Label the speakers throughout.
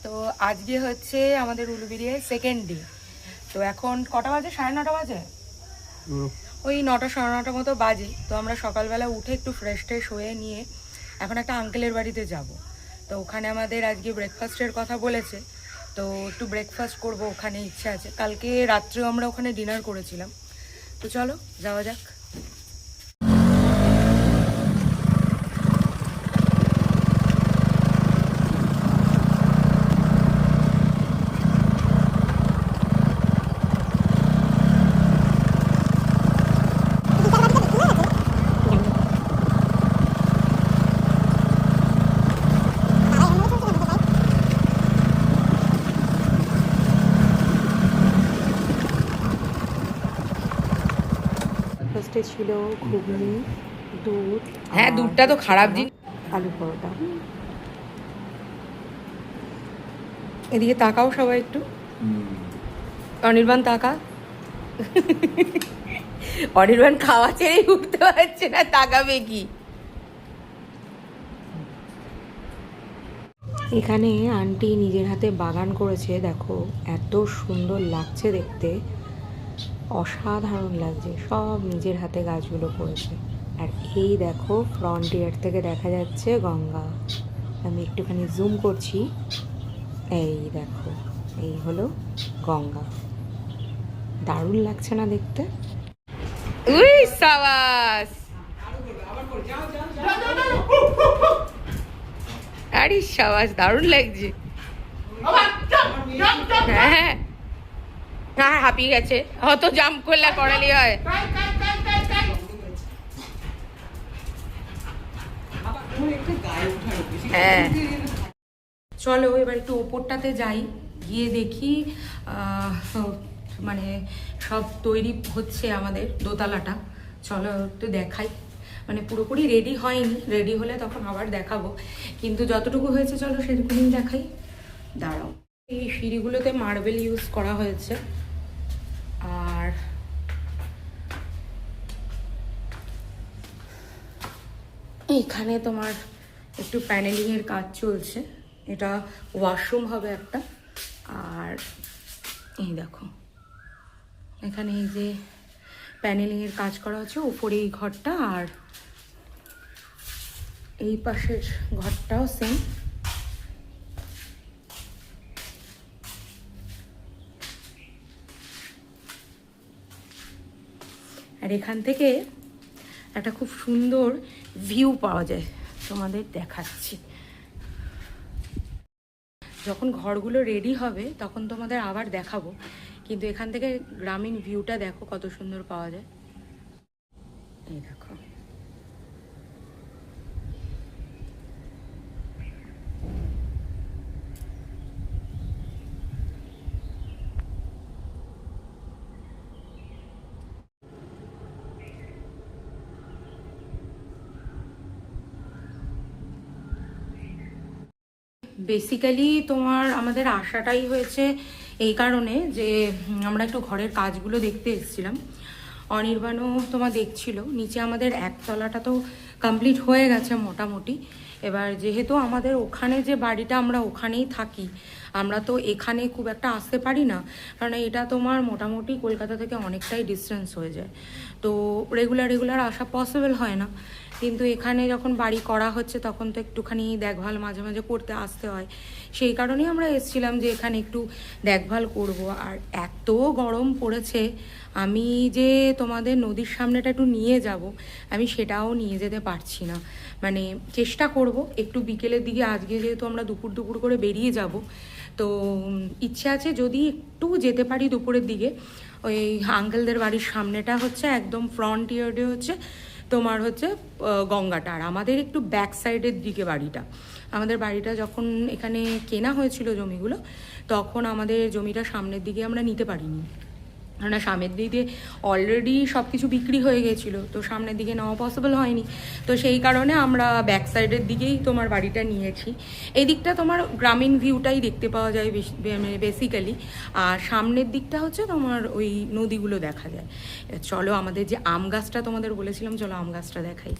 Speaker 1: তো আজকে হচ্ছে আমাদের উলুবেড়িয়ায় সেকেন্ড ডে। তো এখন কটা বাজে? 9:30 বাজে, ওই 9টা 9:30 মতো বাজে। তো আমরা সকালবেলা উঠে একটু ফ্রেশ ট্রেশ হয়ে নিয়ে এখন একটা আঙ্কেলের বাড়িতে যাব। তো ওখানে আমাদের আজকে ব্রেকফাস্টের কথা বলেছে, তো একটু ব্রেকফাস্ট করব ওখানে, ইচ্ছা আছে। কালকে রাত্রেও আমরা ওখানে ডিনার করেছিলাম। তো চলো যাওয়া যাক।
Speaker 2: ব্রেকফাস্টে ছিল ঘুগনি, দুধ।
Speaker 1: হ্যাঁ, দুধটা তো খারাপ জিনিস।
Speaker 2: আলু পরোটা।
Speaker 1: এদিকে তাকাও সবাই একটু, অনির্বাণ তাকা। অনির্বাণ খাওয়া ছেড়েই উঠতে পারছে না, তাকাবে কি?
Speaker 2: এখানে আন্টি নিজের হাতে বাগান করেছে, দেখো এত সুন্দর লাগছে দেখতে, অসাধারণ লাগছে। সব নিজের হাতে গাছগুলো করেছে। আর এই দেখো ফ্রন্টিয়ার থেকে দেখা যাচ্ছে গঙ্গা। আমি একটুখানি জুম করছি, এই দেখো, এই হলো গঙ্গা। দারুণ লাগছে না দেখতে?
Speaker 1: উই সাবাস, আরে সাবাস, দারুণ লাগছে। হ্যাঁ হ্যাঁ, হাঁপিয়ে গেছে, অত জাম্প করলে করালি হয়। হ্যাঁ চলো এবার একটু ওপরটাতে যাই, গিয়ে দেখি মানে সব তৈরি হচ্ছে আমাদের দোতলাটা। চলো একটু দেখাই, মানে পুরোপুরি রেডি হয়নি, রেডি হলে তখন আবার দেখাবো, কিন্তু যতটুকু হয়েছে চলো সেটুকুনি দেখাই। দাঁড়াও, এই সিঁড়িগুলোতে মার্বেল ইউজ করা হয়েছে। আর এইখানে তোমার একটু প্যানেলিংয়ের কাজ চলছে, এটা ওয়াশরুম হবে একটা। আর এই দেখো এখানে এই যে প্যানেলিংয়ের কাজ করা হচ্ছে উপরে এই ঘরটা, আর এই পাশের ঘরটাও সেম। আর এখান থেকে একটা খুব সুন্দর ভিউ পাওয়া যায়, তোমাদের দেখাচ্ছি। যখন ঘরগুলো রেডি হবে তখন তোমাদের আবার দেখাবো, কিন্তু এখান থেকে গ্রামীণ ভিউটা দেখো কত সুন্দর পাওয়া যায়। এই দেখো, বেসিক্যালি তোমার আমাদের আশাটাই হয়েছে এই কারণে যে আমরা একটু ঘরের কাজগুলো দেখতে এসেছিলাম। অনির্বাণও তোমার দেখছিল, নিচে আমাদের একতলাটা তো কমপ্লিট হয়ে গেছে মোটামুটি। এবার যেহেতু আমাদের ওখানে যে বাড়িটা, আমরা ওখানেই থাকি, আমরা তো এখানে খুব একটা আসতে পারি না, কারণ এটা তোমার মোটামুটি কলকাতা থেকে অনেকটাই ডিস্টেন্স হয়ে যায়। তো রেগুলার আসা পসিবল হয় না, কিন্তু এখানে যখন বাড়ি করা হচ্ছে তখন তো একটুখানি দেখভাল মাঝে মাঝে করতে আসতে হয়। সেই কারণেই আমরা এসেছিলাম যে এখানে একটু দেখভাল করব। আর এত গরম পড়েছে, আমি যে তোমাদের নদীর সামনেটা একটু নিয়ে যাব, আমি সেটাও নিয়ে যেতে পারছি না। মানে চেষ্টা করব একটু বিকেলের দিকে, আজকে যেহেতু আমরা দুপুর করে বেরিয়ে যাব, তো ইচ্ছে আছে যদি একটু যেতে পারি দুপুরের দিকে। ওই আঙ্কেলদের বাড়ির সামনেটা হচ্ছে একদম ফ্রন্ট ইয়ার্ডে হচ্ছে তোমার হচ্ছে গঙ্গাটা, আর আমাদের একটু ব্যাক সাইডের দিকে বাড়িটা। আমাদের বাড়িটা যখন এখানে কেনা হয়েছিল জমিগুলো, তখন আমাদের জমিটা সামনের দিকে আমরা নিতে পারিনি, কেননা সামনের দিকে অলরেডি সব কিছু বিক্রি হয়ে গেছিলো, তো সামনের দিকে নেওয়া পসিবল হয়নি। তো সেই কারণে আমরা ব্যাক সাইডের দিকেই তোমার বাড়িটা নিয়েছি। এই দিকটা তোমার গ্রামীণ ভিউটাই দেখতে পাওয়া যায় বেসিক্যালি, আর সামনের দিকটা হচ্ছে তোমার ওই নদীগুলো দেখা যায়। চলো আমাদের যে আম গাছটা তোমাদের বলেছিলাম, চলো আম গাছটা দেখাই।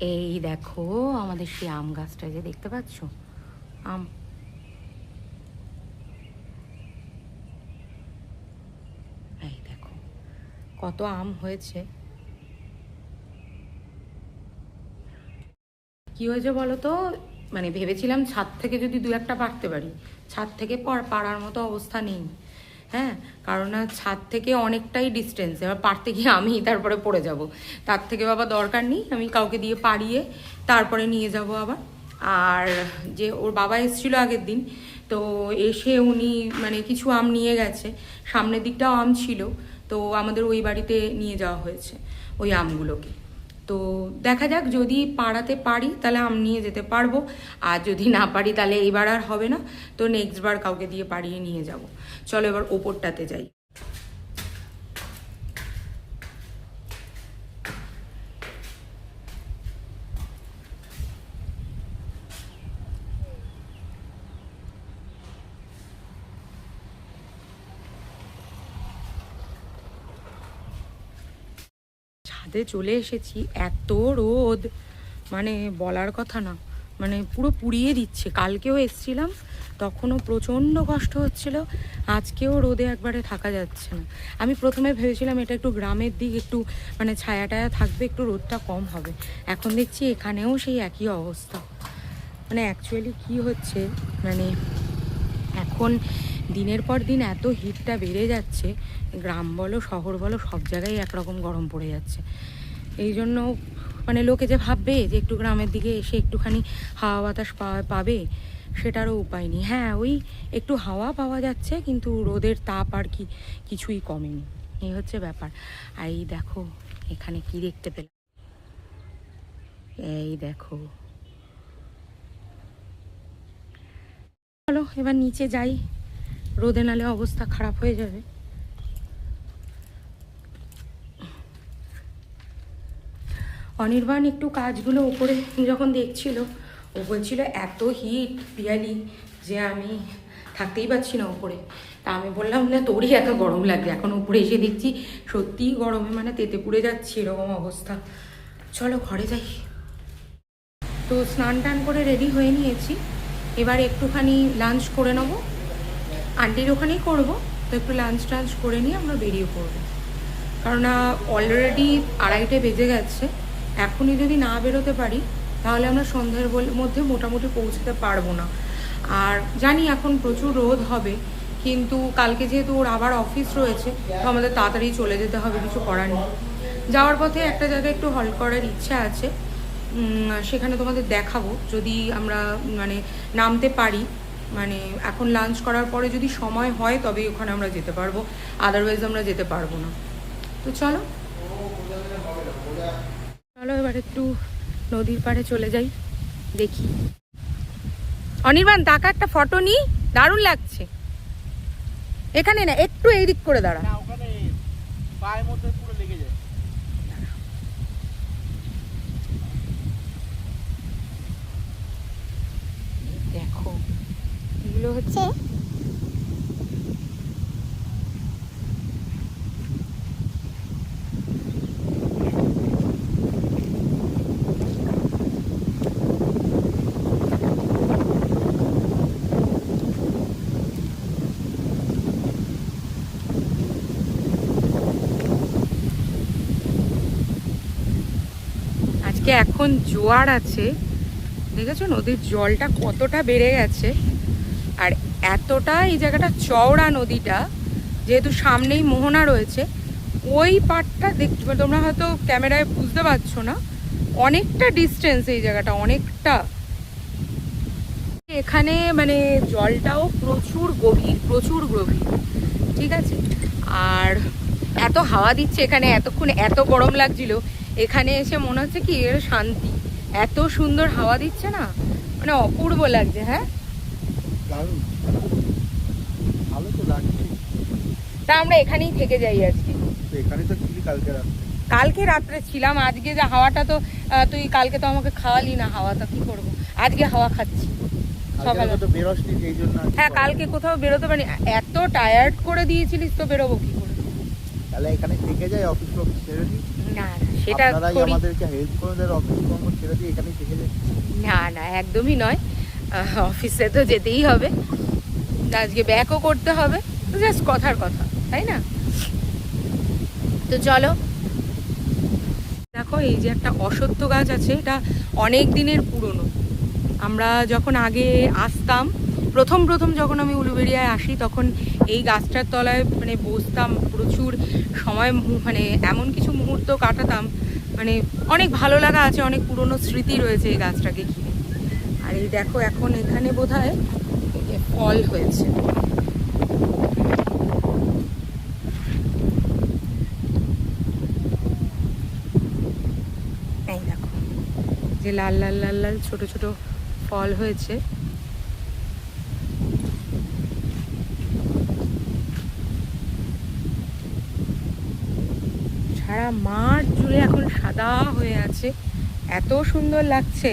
Speaker 1: এই দেখো আমাদের সেই আম গাছটা, যে দেখতে পাচ্ছ আম, এই দেখো কত আম হয়েছে। কি হয়েছে বলো তো, মানে ভেবেছিলাম ছাদ থেকে যদি দু একটা পারতে পারি, ছাদ থেকে পারার মতো অবস্থা নেই। হ্যাঁ, কারণ না ছাদ থেকে অনেকটাই ডিস্টেন্স, এবার পারতে গিয়ে আমি তারপরে পড়ে যাব। তার থেকে বাবা দরকার নেই, আমি কাউকে দিয়ে পারিয়ে তারপরে নিয়ে যাব আবার। আর যে ওর বাবা এসেছিলো আগের দিন, তো এসে উনি মানে কিছু আম নিয়ে গেছে, সামনের দিকটাও আম ছিল, তো আমাদের ওই বাড়িতে নিয়ে যাওয়া হয়েছে ওই আমগুলোকে। তো দেখা যাক, যদি পাড়াতে পারি তাহলে আম নিয়ে যেতে পারবো, আর যদি না পারি তাহলে এইবার আর হবে না, তো নেক্সট বার কাউকে দিয়ে পাড়িয়ে নিয়ে যাব। চলো এবার ওপরটাতে যাই। ছাদে চলে এসেছি, এত রোদ মানে বলার কথা না, মানে পুরো পুড়িয়ে দিচ্ছে। কালকেও এসছিলাম, তখনও প্রচণ্ড কষ্ট হচ্ছিল, আজকেও রোদে একবারে থাকা যাচ্ছে না। আমি প্রথমে ভেবেছিলাম এটা একটু গ্রামের দিক, একটু মানে ছায়া টায়া থাকবে, একটু রোদটা কম হবে। এখন দেখছি এখানেও সেই একই অবস্থা। মানে অ্যাকচুয়ালি কি হচ্ছে, মানে এখন দিনের পর দিন এত হিটটা বেড়ে যাচ্ছে, গ্রাম বলো শহর বলো সব জায়গায় একরকম গরম পড়ে যাচ্ছে। এই জন্য মানে লোকে যে ভাববে যে একটু গ্রামের দিকে এসে একটুখানি হাওয়া বাতাস পাবে, সেটারও উপায় নেই। হ্যাঁ, ওই একটু হাওয়া পাওয়া যাচ্ছে, কিন্তু রোদের তাপ আর কি কিছুই কমেনি, এই হচ্ছে ব্যাপার। আর এই দেখো এখানে কি দেখতে পেলাম, এই দেখো। চলো এবার নিচে যাই, রোদে নালে অবস্থা খারাপ হয়ে যাবে। অনির্বাণ একটু কাজগুলো ওপরে যখন দেখছিল, ও বলছিল এত হিট পিয়ালি যে আমি থাকতেই পারছি না ওপরে। তা আমি বললাম না, তোরই এত গরম লাগছে, এখন উপরে এসে দেখছি সত্যিই গরমে মানে তেতে পুড়ে যাচ্ছে, এরকম অবস্থা। চলো ঘরে যাই। তো স্নান টান করে রেডি হয়ে নিয়েছি, এবার একটুখানি লাঞ্চ করে নেবো, আন্টির ওখানেই করবো। তো একটু লাঞ্চ টাঞ্চ করে নিয়ে আমরা বেরিয়ে পড়বো, কারণ অলরেডি 2:30 বেজে গেছে। এখনই যদি না বেরোতে পারি তাহলে আমরা সন্ধ্যের মধ্যে মোটামুটি পৌঁছতে পারবো না। আর জানি এখন প্রচুর রোদ হবে, কিন্তু কালকে যেহেতু ওর আবার অফিস রয়েছে, তো আমাদের তাড়াতাড়ি চলে যেতে হবে, কিছু করার নেই। যাওয়ার পথে একটা জায়গায় একটু হল্ট করার ইচ্ছা আছে, সেখানে তোমাদের দেখাবো যদি আমরা মানে নামতে পারি। মানে এখন লাঞ্চ করার পরে যদি সময় হয় তবেই ওখানে আমরা যেতে পারবো, আদারওয়াইজ আমরা যেতে পারবো না। তো চলো চলো এবার একটু নদীর পাড়ে চলে যাই, দেখি। অনির্বাণ তাকে একটা ফটো নি, দারুণ লাগছে। এখানে না, একটু এই দিক করে দাঁড়া। দেখো এগুলো হচ্ছে আজকে এখন জোয়ার আছে, দেখেছো নদীর জলটা কতটা বেড়ে গেছে। আর এতটা এই জায়গাটা চওড়া, নদীটা যেহেতু সামনেই মোহনা রয়েছে, ওই পাড়টা দেখতে তোমরা হয়তো ক্যামেরায় বুঝতে পারছো না, অনেকটা ডিস্টেন্স এই জায়গাটা, অনেকটা। এখানে মানে জলটাও প্রচুর গভীর, প্রচুর গভীর, ঠিক আছে। আর এত হাওয়া দিচ্ছে এখানে, এতক্ষণ এত গরম লাগছিল, এখানে এসে মনে হচ্ছে কি এর শান্তি, এত সুন্দর হাওয়া দিচ্ছে না, মানে অপূর্ব লাগছে। হ্যাঁ,
Speaker 3: ভালো তো লাগছে।
Speaker 1: তা আমরা এখানেই থেকে যাই আজকে।
Speaker 3: এখানে তো ছিলি
Speaker 1: কালকে রাত্রে ছিলাম, আজকে যে হাওয়াটা তো তুই কালকে তো আমাকে খাওয়ালি না, হাওয়াটা কি করবো, আজকে হাওয়া খাচ্ছি সকালে।
Speaker 3: তো বেরোসনি এই জন্য।
Speaker 1: হ্যাঁ, কালকে কোথাও বেরোতে পারি, এত টায়ার্ড করে দিয়েছিলিস, তো বেরোবো কি করে।
Speaker 3: তাহলে এখানে থেকে যাই, অফিস ছেড়ে দিই।
Speaker 1: না না সেটা
Speaker 3: আপনারাই
Speaker 1: করি
Speaker 3: আমাদেরকে হেল্প করে দেন, অফিস কর্ম ছেড়ে দিয়ে এখানেই থেকে যাচ্ছি।
Speaker 1: না না একদমই নয়, অফিসে তো যেতেই হবে, আজকে ব্যাকও করতে হবে, তো জাস্ট কথার কথা, তাই না? তো চলো। দেখো এই যে একটা অশ্বত্থ গাছ আছে, এটা অনেক দিনের পুরনো। আমরা যখন আগে আসতাম, প্রথম যখন আমি উলুবেড়িয়ায় আসি, তখন এই গাছটার তলায় মানে বসতাম, প্রচুর সময় মানে এমন কিছু মুহূর্ত কাটাতাম, মানে অনেক ভালো লাগা আছে, অনেক পুরনো স্মৃতি রয়েছে এই গাছটাকে ঘিরে। আর এই দেখো এখন এখানে বোধহয় ফল হয়েছে। এই দেখো যে লাল লাল লাল লাল ছোট ছোট ফল হয়েছে। সারা মাঠ জুড়ে এখন সাদা হয়ে আছে, এত সুন্দর লাগছে।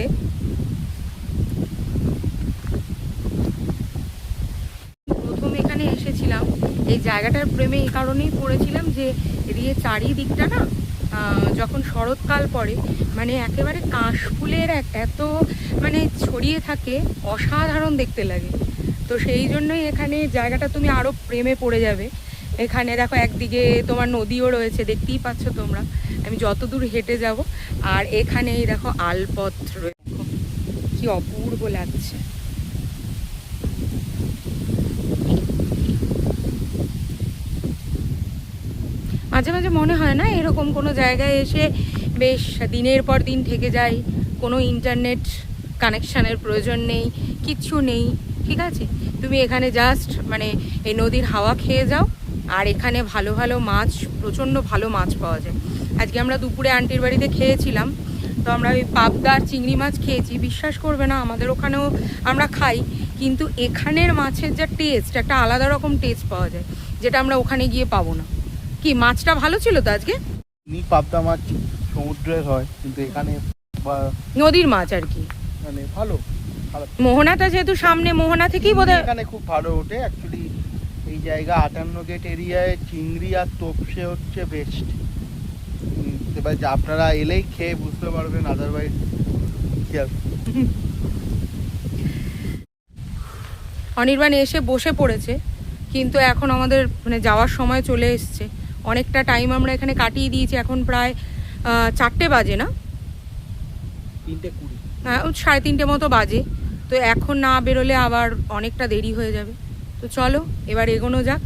Speaker 1: প্রথম এখানে এসেছিলাম, এই জায়গাটার প্রেমে এই কারণেই পড়েছিলাম যে এদিকে চারিদিকটা না যখন শরৎকাল পড়ে, মানে একেবারে কাশফুলের এত মানে ছড়িয়ে থাকে, অসাধারণ দেখতে লাগে। তো সেই জন্যই এখানে জায়গাটা তুমি আরও প্রেমে পড়ে যাবে। এখানে দেখো একদিকে তোমার নদীও রয়েছে, দেখতেই পাচ্ছ তোমরা, আমি যত দূর হেঁটে যাব। আর এখানে এই দেখো আলপথ রয়েছে, কি অপূর্ব লাগছে। মাঝে মাঝে মনে হয় না এরকম কোনো জায়গায় এসে বেশ দিনের পর দিন থেকে যাই, কোনো ইন্টারনেট কানেকশানের প্রয়োজন নেই, কিচ্ছু নেই, ঠিক আছে? তুমি এখানে জাস্ট মানে এই নদীর হাওয়া খেয়ে যাও, আর এখানে ভালো ভালো মাছ, প্রচণ্ড ভালো মাছ পাওয়া যায়। আজকে আমরা দুপুরে আন্টির বাড়িতে খেয়েছিলাম, তো আমরা ওই পাবদার চিংড়ি মাছ খেয়েছি। বিশ্বাস করবে না, আমাদের ওখানেও আমরা খাই, কিন্তু এখানের মাছের যা টেস্ট, একটা আলাদা রকম টেস্ট পাওয়া যায়, যেটা আমরা ওখানে গিয়ে পাবো না। কি মাছটা ভালো ছিল তো আজকে?
Speaker 3: পাবদা মাছ সমুদ্রের হয়, কিন্তু এখানে
Speaker 1: নদীর মাছ আর কি,
Speaker 3: মানে ভালো।
Speaker 1: মোহনাটা যেহেতু সামনে, মোহনা থেকেই বোধহয়
Speaker 3: এখানে খুব ভালো ওঠে অ্যাকচুয়ালি। এই জায়গা 58 গেট এরিয়ায় চিংড়ি আর তোপসে হচ্ছে বেস্ট। এবার আপনারা এলেই খেয়ে বুঝতে পারবেন, আদারওয়াইজ
Speaker 1: অনির্বাণ এসে বসে পড়েছে, কিন্তু এখন আমাদের মানে যাওয়ার সময় চলে এসছে। অনেকটা টাইম আমরা এখানে কাটিয়ে দিয়েছি, এখন প্রায় 4টে বাজে, না
Speaker 3: 3:20,
Speaker 1: হ্যাঁ 3:30 মতো বাজে। তো এখন না বেরোলে আবার অনেকটা দেরি হয়ে যাবে। তো চলো এবার এগোনো যাক।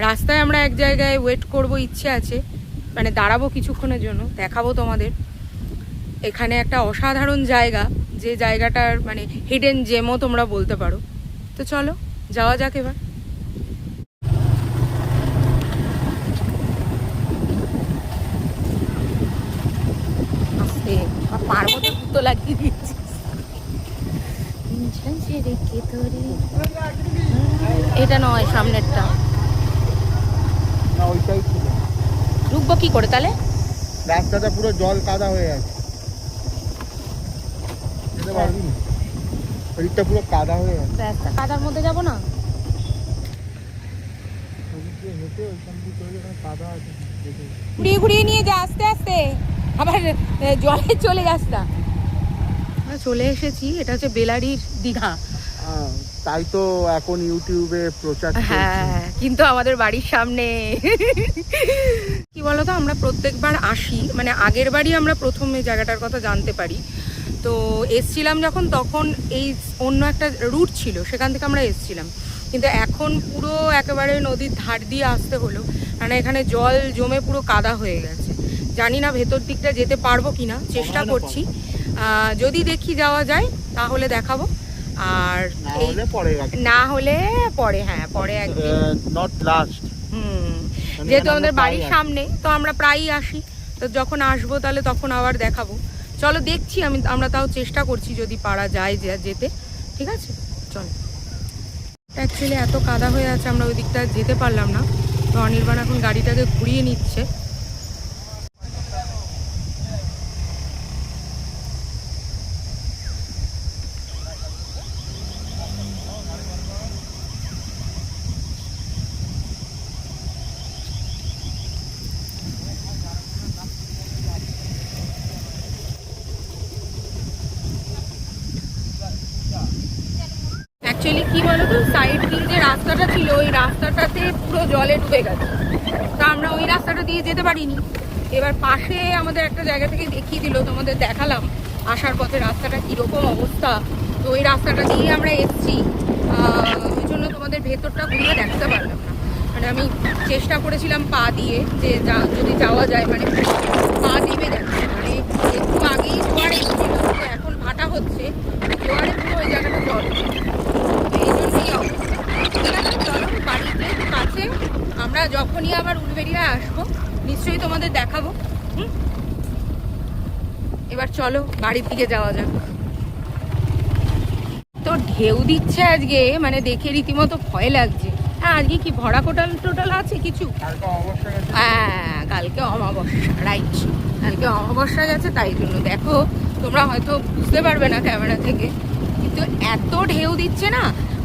Speaker 1: রাস্তায় আমরা এক জায়গায় ওয়েট করব, ইচ্ছে আছে, মানে দাঁড়াবো কিছুক্ষণের জন্য, দেখাবো তোমাদের। এখানে একটা অসাধারণ জায়গা, যে জায়গাটার মানে হিডেন জেমও তোমরা বলতে পারো। তো চলো যাওয়া যাক এবার। আস্তে, আর পার মধ্যে কুতো লাগিয়ে দিচ্ছি। এটা নয়, সামনেরটা।
Speaker 3: না ওইটাই ছিল।
Speaker 1: ঢুকবো কি করে তাহলে?
Speaker 3: রাস্তাটা পুরো জল কাদা হয়ে আছে, যেতে পারবি না, ওইটা পুরো কাদা হয়ে আছে।
Speaker 1: রাস্তা কাদার মধ্যে যাব না।
Speaker 3: ওদিকে হেঁটে ওইখান দিয়ে চলে গেলে কাদা আছে,
Speaker 1: ঘুরিয়ে ঘুরিয়ে নিয়ে যা, আস্তে আস্তে, আবার জলে চলে যাস না। আমরা চলে এসেছি, এটা হচ্ছে বেলারির দীঘা।
Speaker 3: তাই তো এখন ইউটিউবে প্রচার চলছে।
Speaker 1: হ্যাঁ, কিন্তু আমাদের বাড়ির সামনে। কি বলতো, আমরা প্রত্যেকবার আসি, মানে আগের বাড়ি আমরা প্রথম এই জায়গাটার কথা জানতে পারি, তো এসছিলাম যখন, তখন এই অন্য একটা রুট ছিল, সেখান থেকে আমরা এসছিলাম। কিন্তু এখন পুরো একেবারে নদীর ধার দিয়ে আসতে হলো, মানে এখানে জল জমে পুরো কাদা হয়ে গেছে। জানি না ভেতর দিকটা যেতে পারবো কিনা, চেষ্টা করছি। যদি দেখি যাওয়া যায় তাহলে দেখাবো, আর না হলে পরে, হ্যাঁ পরে একদিন,
Speaker 3: নট লাস্ট।
Speaker 1: যেহেতু আমাদের বাড়ির সামনে, তো আমরা প্রায়ই আসি, তো যখন আসবো তাহলে তখন আবার দেখাবো। চলো দেখছি, আমরা তাও চেষ্টা করছি যদি পারা যায় যেতে। ঠিক আছে চলো। অ্যাকচুয়ালি এত কাদা হয়ে আছে, আমরা ওই দিকটা যেতে পারলাম না, তো অনির্বাণ এখন গাড়িটাকে ঘুরিয়ে নিচ্ছে। কি বলতো, সাইড দিয়ে যে রাস্তাটা ছিল ওই রাস্তাটাতে পুরো জলে ডুবে গেছে, তা আমরা ওই রাস্তাটা দিয়ে যেতে পারিনি। এবার পাশে আমাদের একটা জায়গা থেকে দেখিয়ে দিল, তোমাদের দেখালাম আসার পথে রাস্তাটা কীরকম অবস্থা। তো ওই রাস্তাটা দিয়ে আমরা এসেছি, ওই জন্য তোমাদের ভেতরটা ঘুরে দেখতে পারলাম না। মানে আমি চেষ্টা করেছিলাম পা দিয়ে যে যদি যাওয়া যায়, মানে পা নেমে যাচ্ছে, মানে একটু আগেই জোয়ার এসেছিল, তো এখন ভাটা হচ্ছে, জোয়ারে পুরো ওই জায়গাটা জল, এই জন্যই অবস্থা। ঠিক আছে, চলো বাড়িতে কাছে, আমরা যখনই আবার উলবেড়িয়ায় আসবো নিশ্চয়ই তোমাদের দেখাবো। এবার চলো বাড়ির দিকে যাওয়া যাক। তো ঢেউ দিচ্ছে আজকে, মানে দেখে রীতিমতো ভয় লাগছে। হ্যাঁ, আজকে কি ভরা টোটাল আছে কিছু? হ্যাঁ, কালকে অমাবস্যা, রাইট, কালকে অমাবস্যা গেছে, তাই জন্য দেখো তোমরা হয়তো বুঝতে পারবে না ক্যামেরা থেকে, কিন্তু এত ঢেউ দিচ্ছে না,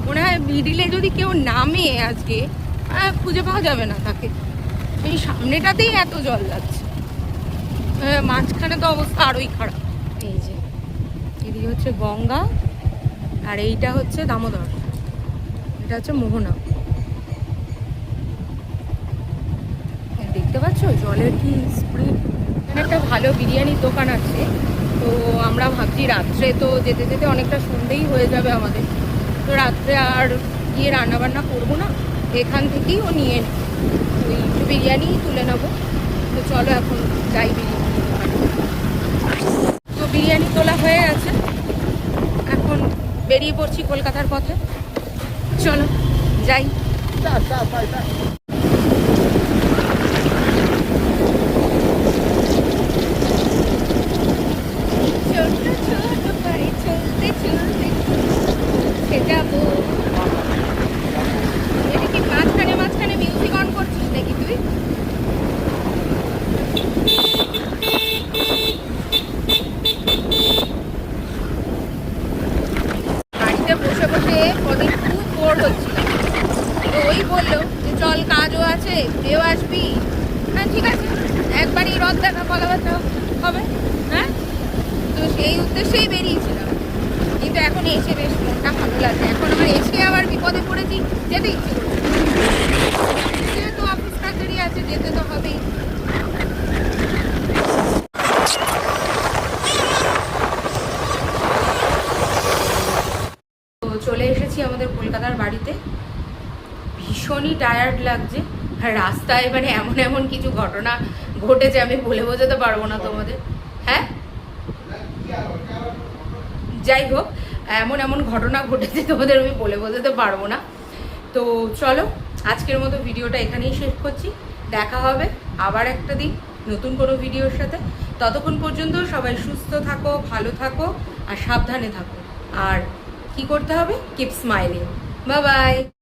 Speaker 1: মনে হয় মিডিলে যদি কেউ নামে আজকে খুঁজে পাওয়া যাবে না তাকে। এই সামনেটাতেই এত জল লাগছে, মাঝখানে তো অবস্থা আরোই খারাপ। এই যে এদিকে হচ্ছে গঙ্গা, আর এইটা হচ্ছে দামোদর, এটা হচ্ছে মোহনা। দেখতে পাচ্ছ জলের কি স্পিড। এখানে একটা ভালো বিরিয়ানির দোকান আছে, তো আমরা ভাবছি রাত্রে তো যেতে যেতে অনেকটা সন্ধ্যেই হয়ে যাবে আমাদের, তো রাত্রে আর গিয়ে রান্নাবান্না করবো না, এখান থেকেই ও নিয়ে ওই বিরিয়ানি তুলে নেবো। তো চলো এখন যাই বিরিয়ানি দোকানে। তো বিরিয়ানি তোলা হয়ে গেছে, এখন বেরিয়ে পড়ছি কলকাতার পথে। চলো যাই। চলতে চলতে যাবো। এটা কি মাঝখানে মিউজিক অন করছিস নাকি তুই? বাড়িতে বসে বসে কদিন খুব বোর হচ্ছিল, তো ওই বললো যে চল কাজও আছে, কেউ আসবি। হ্যাঁ ঠিক আছে, একবারই রথ দেখা কথাবার্তা হবে। হ্যাঁ, তো সেই উদ্দেশ্যেই বেরিয়েছিলাম, কিন্তু এখন এসে বেশ মনটা ভালো লাগছে। এখন আমার এসে আবার বিপদে পড়েছি, যেতে ইচ্ছে করছে, যেহেতু অফিস কাছারি আছে, যেতে তো হবেই। তো চলে এসেছি আমাদের কলকাতার বাড়িতে, ভীষণই টায়ার্ড লাগছে। আর রাস্তায় মানে এমন কিছু ঘটনা ঘটেছে আমি বলে বোঝাতে পারবো না তোমাদের। হ্যাঁ, যাই হোক, এমন ঘটনা ঘটেছে তোমাদের আমি বলে বোঝাতে পারবো না। তো চলো আজকের মতো ভিডিওটা এখানেই শেষ করছি, দেখা হবে আবার একটা দিন নতুন কোনো ভিডিওর সাথে। ততক্ষণ পর্যন্ত সবাই সুস্থ থাকো, ভালো থাকো আর সাবধানে থাকো। আর কি করতে হবে, কিপ স্মাইলিং। Bye bye.